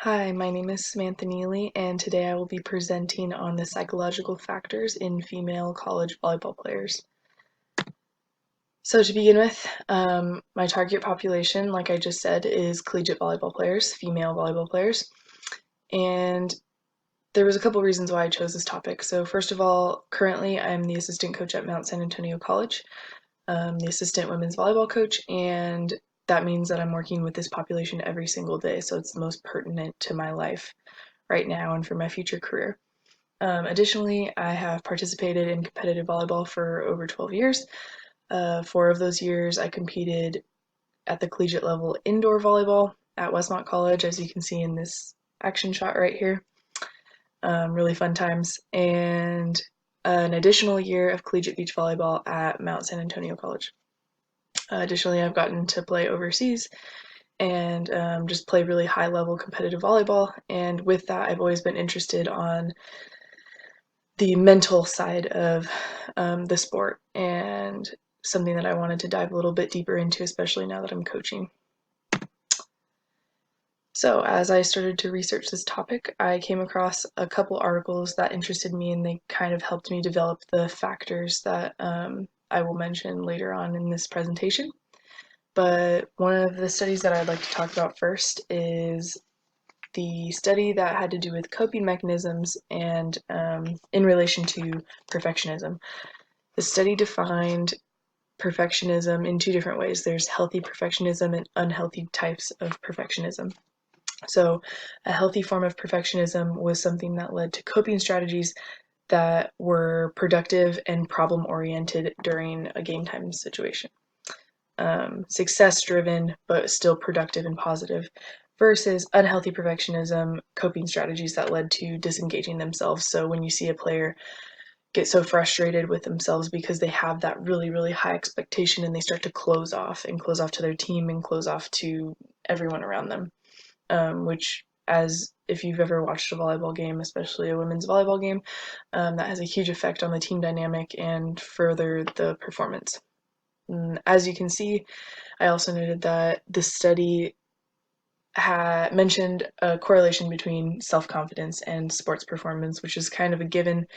Hi, my name is Samantha Neely, and today I will be presenting on the psychological factors in female college volleyball players. So to begin with, my target population, like I just said, is collegiate volleyball players, female volleyball players. And there was a couple reasons why I chose this topic. So first of all, currently I'm the assistant coach at Mount San Antonio College, the assistant women's volleyball coach, and that means that I'm working with this population every single day. So it's the most pertinent to my life right now and for my future career. Additionally, I have participated in competitive volleyball for over 12 years. 4 of those years I competed at the collegiate level indoor volleyball at Westmont College, as you can see in this action shot right here. Really fun times. And an additional year of collegiate beach volleyball at Mount San Antonio College. Additionally, I've gotten to play overseas and just play really high level competitive volleyball. And with that, I've always been interested on the mental side of the sport and something that I wanted to dive a little bit deeper into, especially now that I'm coaching. So, as I started to research this topic, I came across a couple articles that interested me and they kind of helped me develop the factors that I will mention later on in this presentation. But one of the studies that I'd like to talk about first is the study that had to do with coping mechanisms and in relation to perfectionism. The study defined perfectionism in 2 different ways. There's healthy perfectionism and unhealthy types of perfectionism. So, a healthy form of perfectionism was something that led to coping strategies that were productive and problem oriented during a game time situation. Success driven, but still productive and positive, versus unhealthy perfectionism coping strategies that led to disengaging themselves. So, when you see a player get so frustrated with themselves because they have that really, really high expectation and they start to close off to their team and close off to everyone around them. Which, as if you've ever watched a volleyball game, especially a women's volleyball game, that has a huge effect on the team dynamic and further the performance. And as you can see, I also noted that the study had mentioned a correlation between self-confidence and sports performance, which is kind of a given.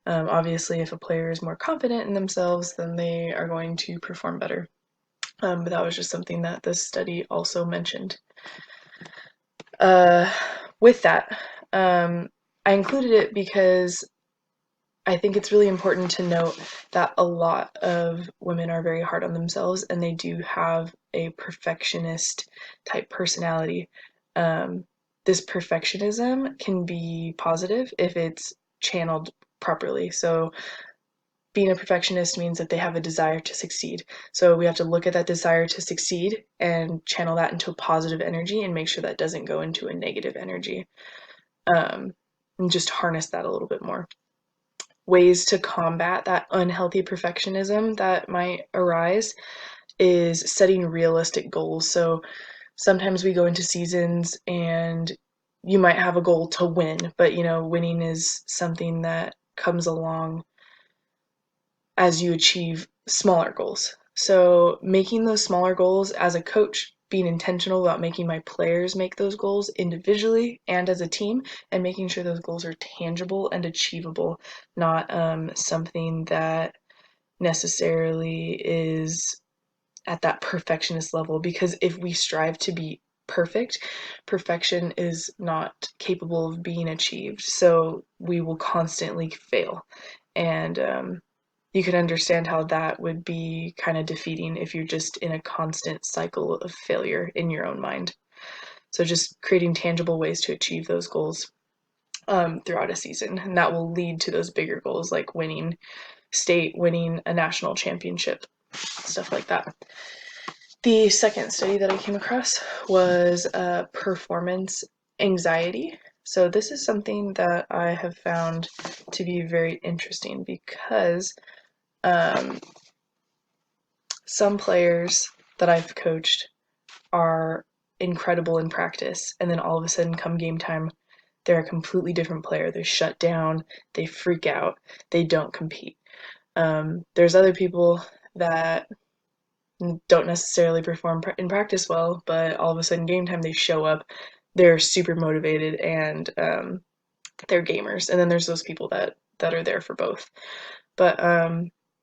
Obviously, if a player is more confident in themselves, then they are going to perform better. But that was just something that this study also mentioned. Uh, with that, I included it because I think it's really important to note that a lot of women are very hard on themselves and they do have a perfectionist type personality. Um, this perfectionism can be positive if it's channeled properly. So, being a perfectionist means that they have a desire to succeed. So, we have to look at that desire to succeed and channel that into a positive energy and make sure that doesn't go into a negative energy. And just harness that a little bit more. Ways to combat that unhealthy perfectionism that might arise is setting realistic goals. So sometimes we go into seasons and you might have a goal to win, but winning is something that comes along as you achieve smaller goals. So making those smaller goals as a coach, being intentional about making my players make those goals individually and as a team, and making sure those goals are tangible and achievable, not something that necessarily is at that perfectionist level. Because if we strive to be perfect, perfection is not capable of being achieved. So we will constantly fail. And you can understand how that would be kind of defeating if you're just in a constant cycle of failure in your own mind. So just creating tangible ways to achieve those goals throughout a season, and that will lead to those bigger goals like winning state, winning a national championship, stuff like that. The second study that I came across was performance anxiety. So this is something that I have found to be very interesting because um, some players that I've coached are incredible in practice, and then all of a sudden, come game time, they're a completely different player. They're shut down, they freak out, they don't compete. There's other people that don't necessarily perform in practice well, but all of a sudden, game time, they show up, they're super motivated and they're gamers. And then there's those people that are there for both. But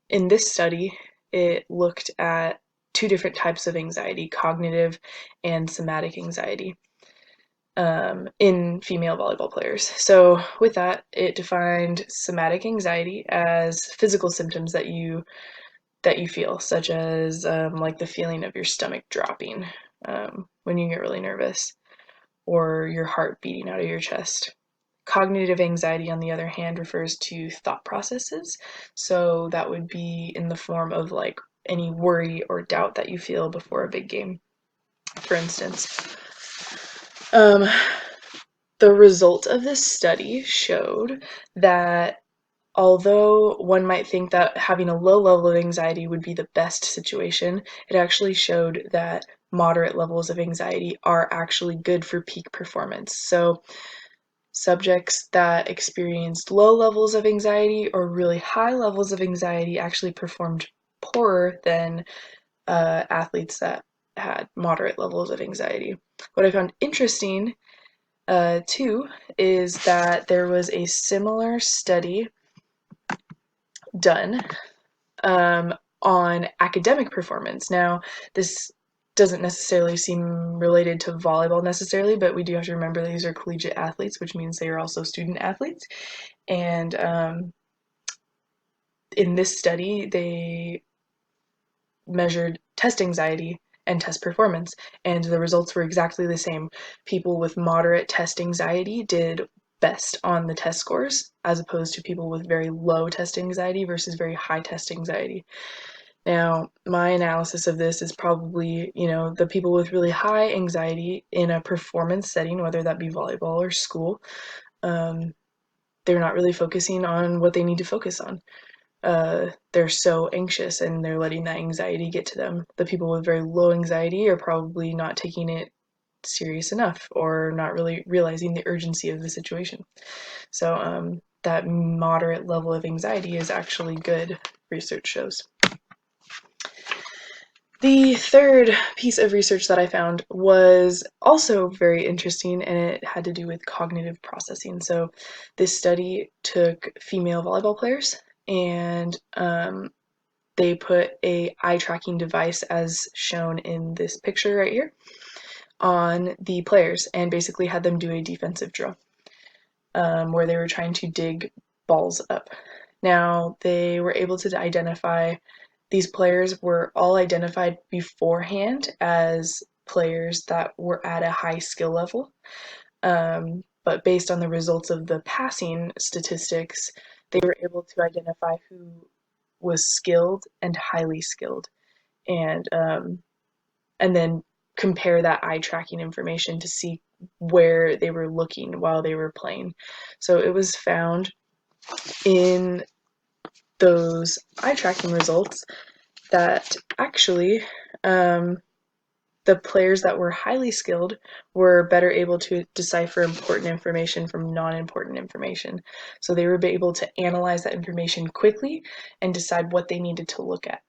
in this study, it looked at two different types of anxiety, cognitive and somatic anxiety, in female volleyball players. So with that, it defined somatic anxiety as physical symptoms that you feel, such as like the feeling of your stomach dropping when you get really nervous, or your heart beating out of your chest. Cognitive anxiety, on the other hand, refers to thought processes. So that would be in the form of like any worry or doubt that you feel before a big game, for instance. The result of this study showed that although one might think that having a low level of anxiety would be the best situation, it actually showed that moderate levels of anxiety are actually good for peak performance. So subjects that experienced low levels of anxiety or really high levels of anxiety actually performed poorer than athletes that had moderate levels of anxiety. What I found interesting too is that there was a similar study done on academic performance. Now, this doesn't necessarily seem related to volleyball necessarily, but we do have to remember that these are collegiate athletes, which means they are also student athletes. And in this study, they measured test anxiety and test performance, and the results were exactly the same. People with moderate test anxiety did best on the test scores, as opposed to people with very low test anxiety versus very high test anxiety. Now, my analysis of this is probably, the people with really high anxiety in a performance setting, whether that be volleyball or school, they're not really focusing on what they need to focus on. They're so anxious and they're letting that anxiety get to them. The people with very low anxiety are probably not taking it serious enough or not really realizing the urgency of the situation. So that moderate level of anxiety is actually good, research shows. The third piece of research that I found was also very interesting, and it had to do with cognitive processing. So this study took female volleyball players, and they put a eye tracking device, as shown in this picture right here, on the players and basically had them do a defensive drill where they were trying to dig balls up. Now, they were able to identify, these players were all identified beforehand as players that were at a high skill level. But based on the results of the passing statistics, they were able to identify who was skilled and highly skilled, and then compare that eye tracking information to see where they were looking while they were playing. So it was found in those eye tracking results that actually the players that were highly skilled were better able to decipher important information from non-important information. So they were able to analyze that information quickly and decide what they needed to look at.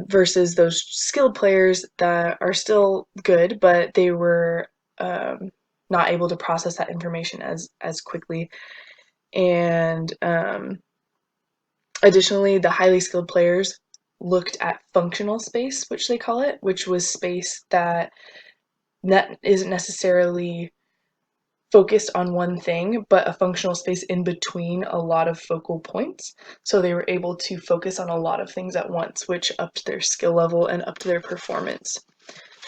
Versus those skilled players that are still good, but they were not able to process that information as quickly. And additionally, the highly skilled players looked at functional space, which they call it, which was space that isn't necessarily focused on one thing, but a functional space in between a lot of focal points. So they were able to focus on a lot of things at once, which upped their skill level and upped their performance.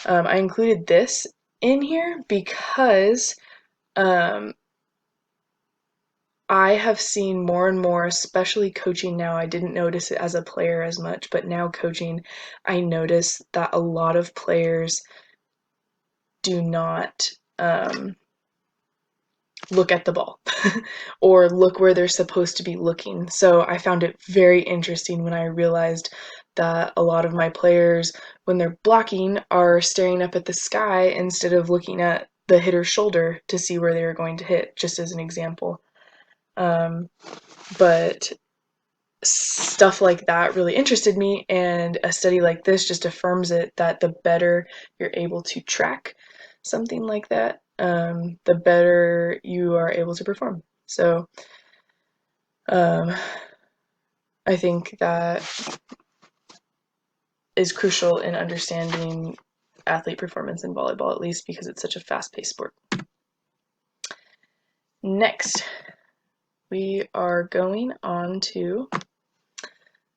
I included this in here because I have seen more and more, especially coaching now. I didn't notice it as a player as much, but now coaching, I notice that a lot of players do not look at the ball or look where they're supposed to be looking. So I found it very interesting when I realized that a lot of my players, when they're blocking, are staring up at the sky instead of looking at the hitter's shoulder to see where they're going to hit, just as an example. But stuff like that really interested me, and a study like this just affirms it, that the better you're able to track something like that, the better you are able to perform. So I think that is crucial in understanding athlete performance in volleyball, at least because it's such a fast-paced sport. Next, we are going on to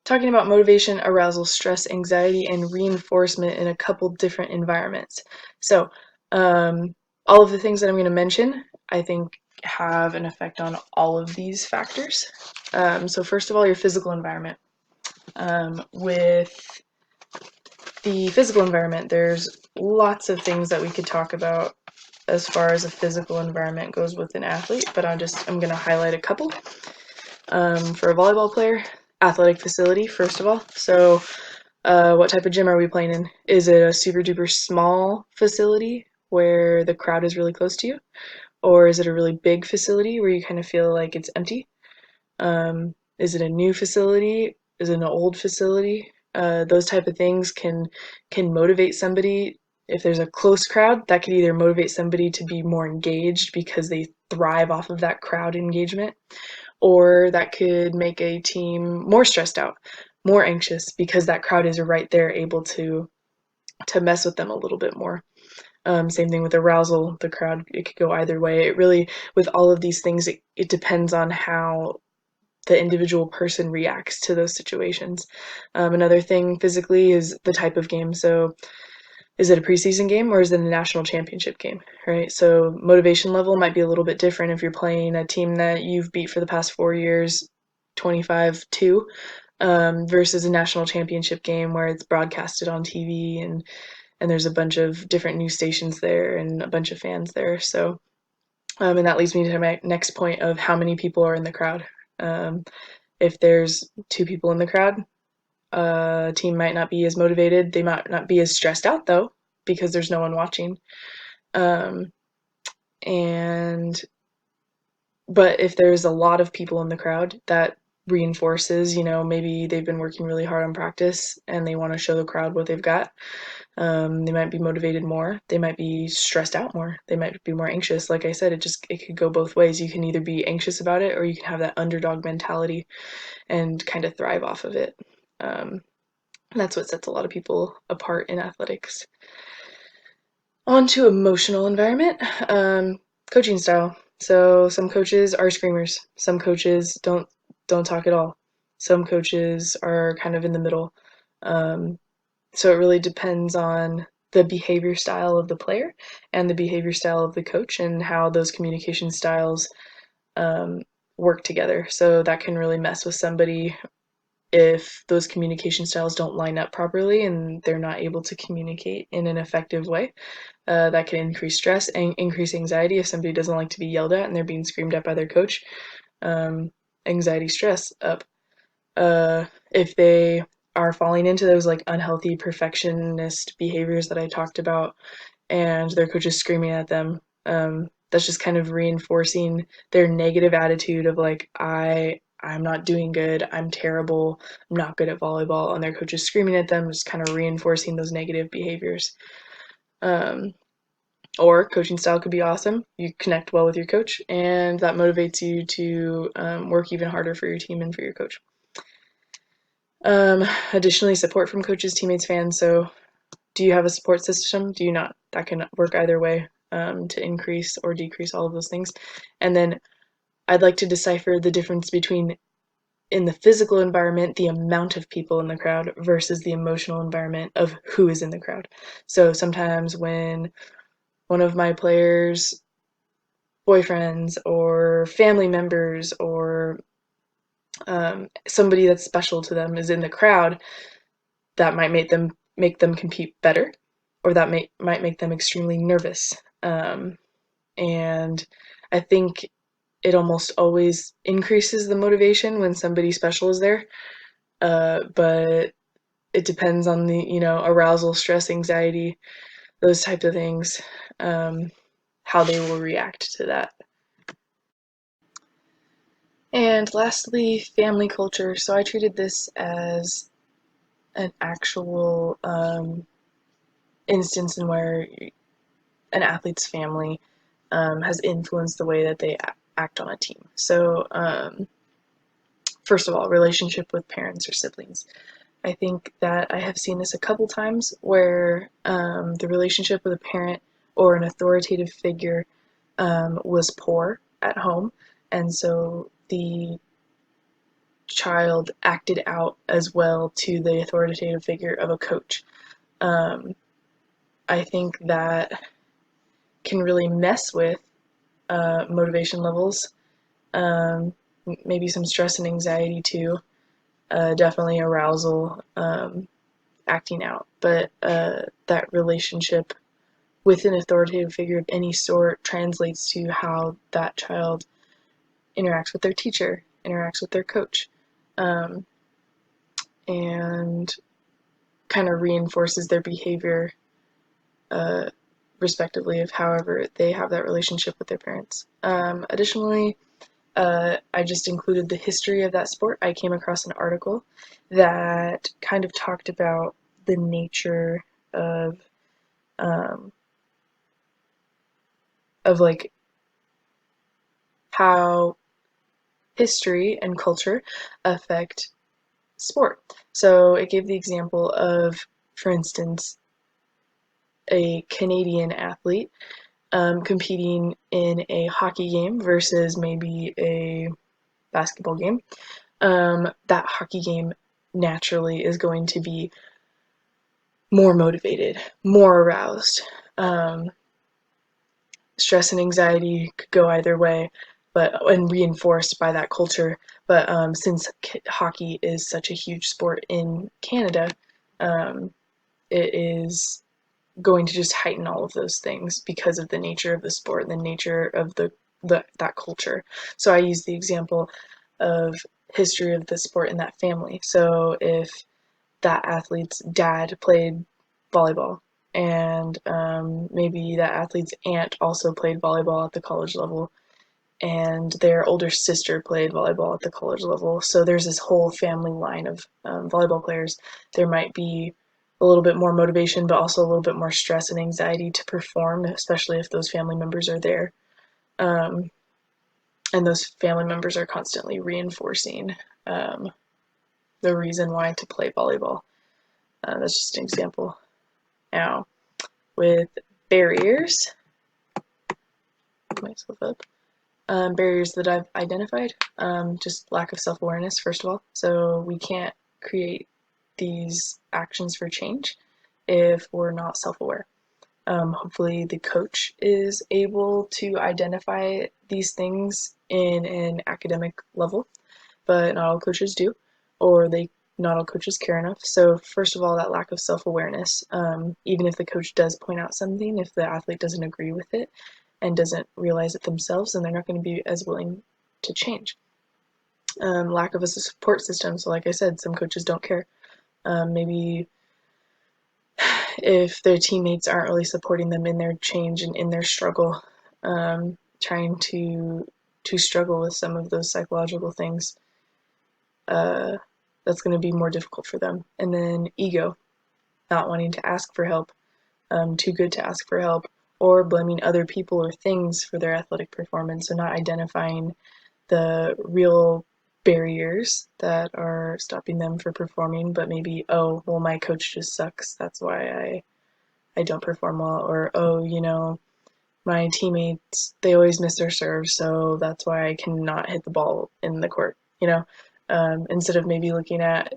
talking about motivation, arousal, stress, anxiety, and reinforcement in a couple different environments. So, all of the things that I'm going to mention, I think, have an effect on all of these factors. So first of all, your physical environment. With the physical environment, there's lots of things that we could talk about as far as a physical environment goes with an athlete, but I'm going to highlight a couple. For a volleyball player, athletic facility, first of all. So what type of gym are we playing in? Is it a super duper small facility where the crowd is really close to you? Or is it a really big facility where you kind of feel like it's empty? Is it a new facility? Is it an old facility? Those type of things can motivate somebody. If there's a close crowd, that could either motivate somebody to be more engaged because they thrive off of that crowd engagement, or that could make a team more stressed out, more anxious because that crowd is right there able to mess with them a little bit more. Same thing with arousal, the crowd, it could go either way. It really, with all of these things, it depends on how the individual person reacts to those situations. Another thing physically is the type of game. So is it a preseason game or is it a national championship game, right? So motivation level might be a little bit different if you're playing a team that you've beat for the past 4 years, 25-2, versus a national championship game where it's broadcasted on TV and there's a bunch of different news stations there and a bunch of fans there. So, and that leads me to my next point of how many people are in the crowd. If there's 2 people in the crowd, a team might not be as motivated. They might not be as stressed out though, because there's no one watching. Um, and but if there's a lot of people in the crowd, that reinforces, maybe they've been working really hard on practice and they want to show the crowd what they've got. They might be motivated more. They might be stressed out more. They might be more anxious. Like I said, it could go both ways. You can either be anxious about it or you can have that underdog mentality and kind of thrive off of it. That's what sets a lot of people apart in athletics. On to emotional environment, coaching style. So some coaches are screamers. Some coaches don't talk at all. Some coaches are kind of in the middle. So it really depends on the behavior style of the player and the behavior style of the coach and how those communication styles work together. So that can really mess with somebody if those communication styles don't line up properly and they're not able to communicate in an effective way. That can increase stress and increase anxiety if somebody doesn't like to be yelled at and they're being screamed at by their coach. Anxiety, stress up. If they are falling into those like unhealthy perfectionist behaviors that I talked about and their coach is screaming at them, that's just kind of reinforcing their negative attitude of like, I'm not doing good, I'm terrible, I'm not good at volleyball, and their coach is screaming at them, just kind of reinforcing those negative behaviors. Or coaching style could be awesome. You connect well with your coach, and that motivates you to work even harder for your team and for your coach. Additionally, support from coaches, teammates, fans. So, do you have a support system? Do you not? That can work either way to increase or decrease all of those things. And then I'd like to decipher the difference between in the physical environment, the amount of people in the crowd versus the emotional environment of who is in the crowd. So sometimes when one of my players' boyfriends or family members or somebody that's special to them is in the crowd, that might make them compete better, or that might make them extremely nervous. And I think it almost always increases the motivation when somebody special is there. But it depends on the arousal, stress, anxiety, those types of things, how they will react to that. And lastly, family culture. So I treated this as an actual instance in where an athlete's family has influenced the way that they act on a team. So, first of all, relationship with parents or siblings. I think that I have seen this a couple times where the relationship with a parent or an authoritative figure was poor at home, and so the child acted out as well to the authoritative figure of a coach. Um, I think that can really mess with motivation levels, um, maybe some stress and anxiety too, definitely arousal, acting out. But that relationship with an authoritative figure of any sort translates to how that child interacts with their teacher, interacts with their coach, um, and kind of reinforces their behavior, uh, respectively, of however they have that relationship with their parents. Additionally, I just included the history of that sport. I came across an article that kind of talked about the nature of um, like how history and culture affect sport. So it gave the example of, for instance, a Canadian athlete competing in a hockey game versus maybe a basketball game. That hockey game naturally is going to be more motivated, more aroused. Um, Stress and anxiety could go either way, but and reinforced by that culture. But since hockey is such a huge sport in Canada, um, it is going to just heighten all of those things because of the nature of the sport and the nature of that culture. So I use the example of history of the sport in that family. So if that athlete's dad played volleyball, and maybe that athlete's aunt also played volleyball at the college level, and their older sister played volleyball at the college level. So there's this whole family line of volleyball players. There might be a little bit more motivation, but also a little bit more stress and anxiety to perform, especially if those family members are there. Um, and those family members are constantly reinforcing um, the reason why to play volleyball. That's just an example. Now, with barriers, myself up. Barriers that I've identified, just lack of self-awareness, first of all. So we can't create these actions for change if we're not self-aware. Hopefully the coach is able to identify these things in an academic level, but not all coaches do, or not all coaches care enough. So first of all, that lack of self-awareness, even if the coach does point out something, if the athlete doesn't agree with it and doesn't realize it themselves, then they're not going to be as willing to change. Lack of a support system. So like I said, some coaches don't care. Maybe if their teammates aren't really supporting them in their change and in their struggle, trying to struggle with some of those psychological things, that's going to be more difficult for them. And then ego, not wanting to ask for help, too good to ask for help, or blaming other people or things for their athletic performance, so not identifying the real barriers that are stopping them from performing, but maybe, oh, well, my coach just sucks, that's why I don't perform well, or, oh, my teammates, they always miss their serves, so that's why I cannot hit the ball in the court, instead of maybe looking at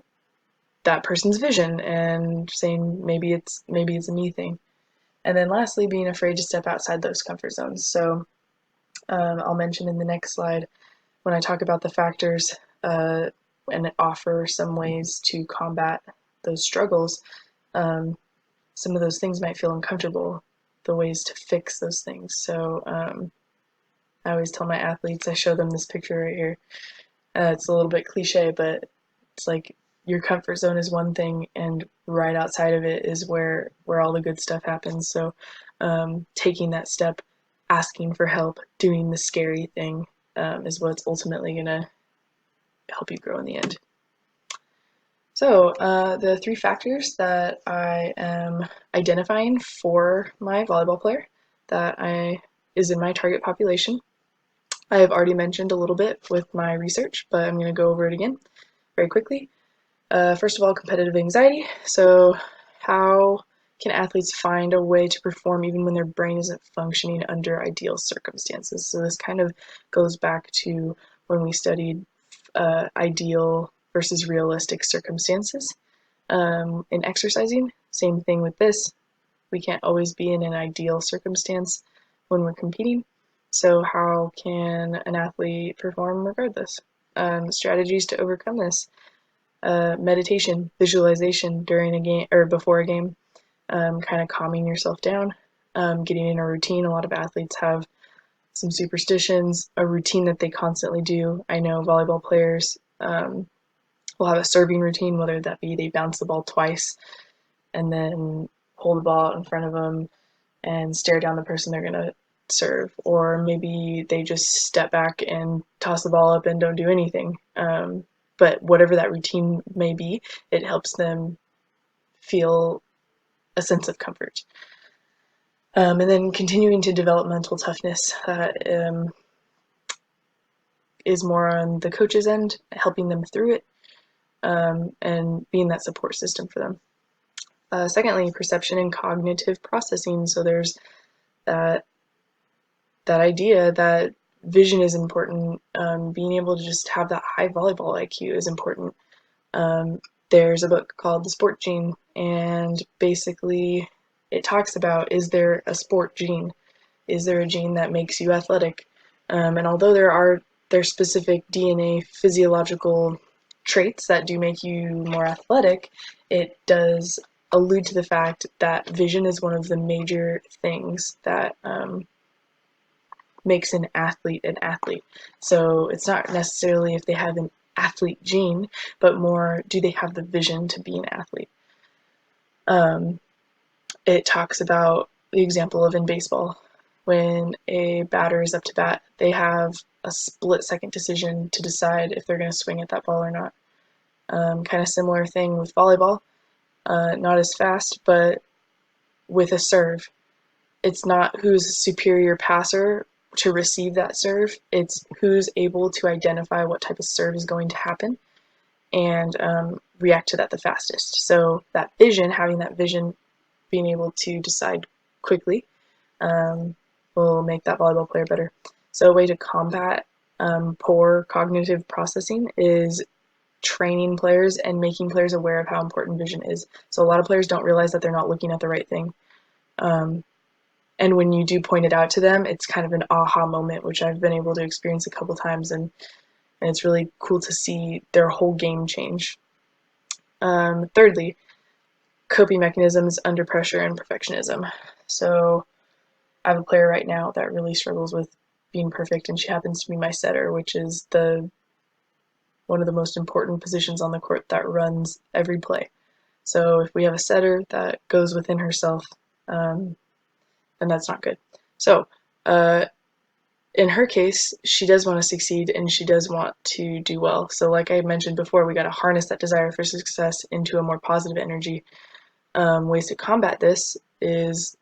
that person's vision and saying maybe it's a me thing. And then lastly, being afraid to step outside those comfort zones. So I'll mention in the next slide when I talk about the factors and offer some ways to combat those struggles. Some of those things might feel uncomfortable, the ways to fix those things. So I always tell my athletes, I show them this picture right here. It's a little bit cliche, but it's like your comfort zone is one thing, and right outside of it is where all the good stuff happens. So taking that step, asking for help, doing the scary thing is what's ultimately gonna help you grow in the end. So the three factors that I am identifying for my volleyball player that I is in my target population. I have already mentioned a little bit with my research, but I'm going to go over it again very quickly. First of all, competitive anxiety. So how can athletes find a way to perform even when their brain isn't functioning under ideal circumstances? So this kind of goes back to when we studied ideal versus realistic circumstances in exercising. Same thing with this. We can't always be in an ideal circumstance when we're competing. So how can an athlete perform regardless? Strategies to overcome this: meditation, visualization during a game or before a game, kind of calming yourself down, getting in a routine. A lot of athletes have some superstitions, a routine that they constantly do. I know volleyball players will have a serving routine, whether that be they bounce the ball twice and then hold the ball out in front of them and stare down the person they're going to serve, or maybe they just step back and toss the ball up and don't do anything. But whatever that routine may be, it helps them feel a sense of comfort. And then continuing to develop mental toughness is more on the coach's end, helping them through it, and being that support system for them. Secondly, perception and cognitive processing. So there's that idea that vision is important. Being able to just have that high volleyball IQ is important. There's a book called The Sport Gene, and basically it talks about, is there a sport gene? Is there a gene that makes you athletic? And although there's specific DNA physiological traits that do make you more athletic, it does allude to the fact that vision is one of the major things that makes an athlete an athlete. So it's not necessarily if they have an athlete gene, but more, do they have the vision to be an athlete? It talks about the example of in baseball, when a batter is up to bat, they have a split-second decision to decide if they're going to swing at that ball or not. Kind of similar thing with volleyball, not as fast, but with a serve. It's not who's a superior passer to receive that serve, it's who's able to identify what type of serve is going to happen and react to that the fastest. So that vision, having that vision, being able to decide quickly, will make that volleyball player better. So a way to combat poor cognitive processing is training players and making players aware of how important vision is. So a lot of players don't realize that they're not looking at the right thing. And when you do point it out to them, it's kind of an aha moment, which I've been able to experience a couple times, and it's really cool to see their whole game change. Thirdly, coping mechanisms under pressure and perfectionism. So I have a player right now that really struggles with being perfect, and she happens to be my setter, which is one of the most important positions on the court that runs every play. So if we have a setter that goes within herself, then that's not good. So in her case, she does want to succeed and she does want to do well. So like I mentioned before, we got to harness that desire for success into a more positive energy. Ways to combat this is,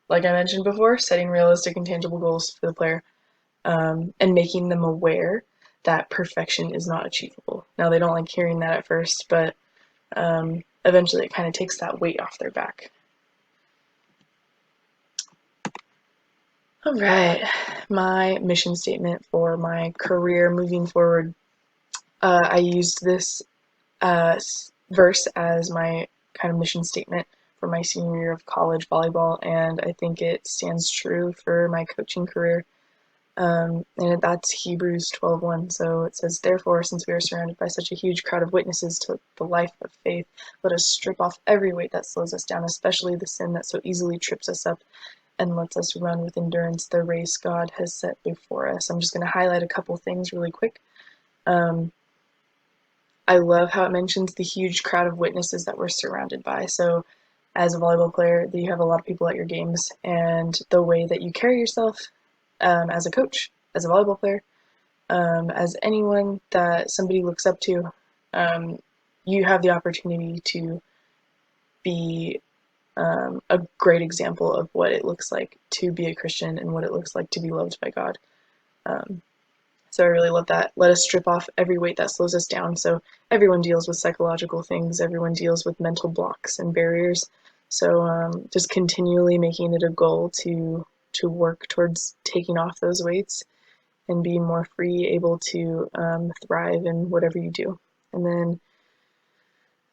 like I mentioned before, setting realistic and tangible goals for the player, and making them aware that perfection is not achievable. Now, they don't like hearing that at first, but eventually it kind of takes that weight off their back. All right, my mission statement for my career moving forward. I used this verse as my kind of mission statement for my senior year of college volleyball, and I think it stands true for my coaching career. And that's Hebrews 12:1. So it says, "Therefore, since we are surrounded by such a huge crowd of witnesses to the life of faith, let us strip off every weight that slows us down, especially the sin that so easily trips us up, and lets us run with endurance the race God has set before us." I'm just going to highlight a couple things really quick. I love how it mentions the huge crowd of witnesses that we're surrounded by. So as a volleyball player, you have a lot of people at your games, and the way that you carry yourself as a coach, as a volleyball player, as anyone that somebody looks up to, you have the opportunity to be a great example of what it looks like to be a Christian and what it looks like to be loved by God. Um, so I really love that. Let us strip off every weight that slows us down. So everyone deals with psychological things. Everyone deals with mental blocks and barriers. So just continually making it a goal to work towards taking off those weights and be more free, able to thrive in whatever you do. And then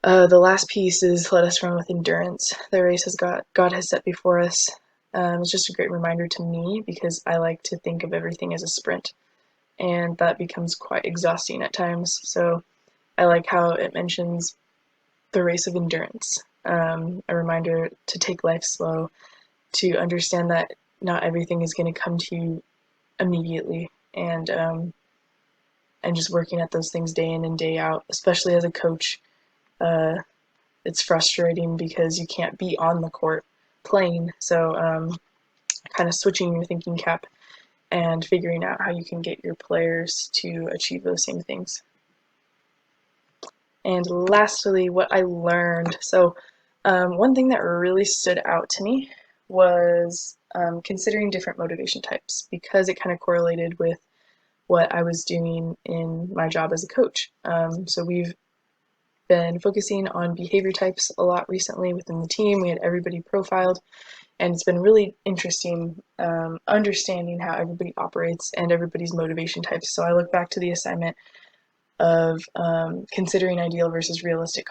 the last piece is let us run with endurance. The race God has set before us. It's just a great reminder to me because I like to think of everything as a sprint, and that becomes quite exhausting at times. So I like how it mentions the race of endurance, a reminder to take life slow, to understand that not everything is going to come to you immediately, and just working at those things day in and day out, especially as a coach. Uh, it's frustrating because you can't be on the court playing, so kind of switching your thinking cap and figuring out how you can get your players to achieve those same things. And lastly, what I learned. So one thing that really stood out to me was considering different motivation types because it kind of correlated with what I was doing in my job as a coach. So we've been focusing on behavior types a lot recently within the team. We had everybody profiled, and it's been really interesting understanding how everybody operates and everybody's motivation types. So I look back to the assignment of considering ideal versus realistic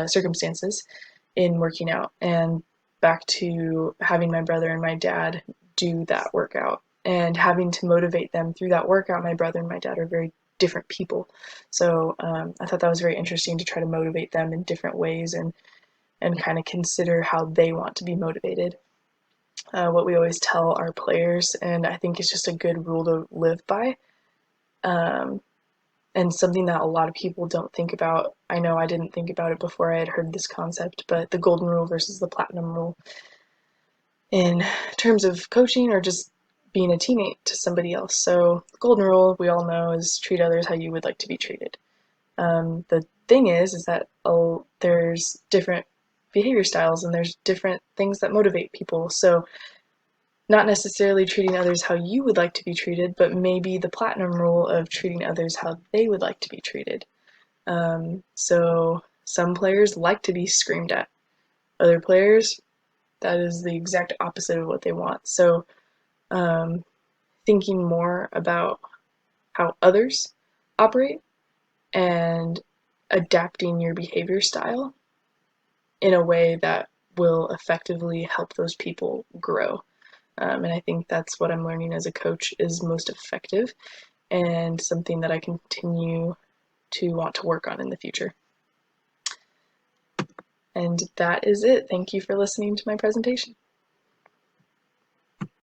circumstances in working out, and back to having my brother and my dad do that workout and having to motivate them through that workout. My brother and my dad are very different people, so I thought that was very interesting to try to motivate them in different ways and kind of consider how they want to be motivated. What we always tell our players, and I think it's just a good rule to live by, um, and something that a lot of people don't think about. I know I didn't think about it before I had heard this concept, but the golden rule versus the platinum rule in terms of coaching or just being a teammate to somebody else. So the golden rule, we all know, is treat others how you would like to be treated. The thing is that there's different behavior styles and there's different things that motivate people. So not necessarily treating others how you would like to be treated, but maybe the platinum rule of treating others how they would like to be treated. So some players like to be screamed at. Other players, that is the exact opposite of what they want. So um, thinking more about how others operate and adapting your behavior style in a way that will effectively help those people grow. And I think that's what I'm learning as a coach is most effective and something that I continue to want to work on in the future. And that is it. Thank you for listening to my presentation.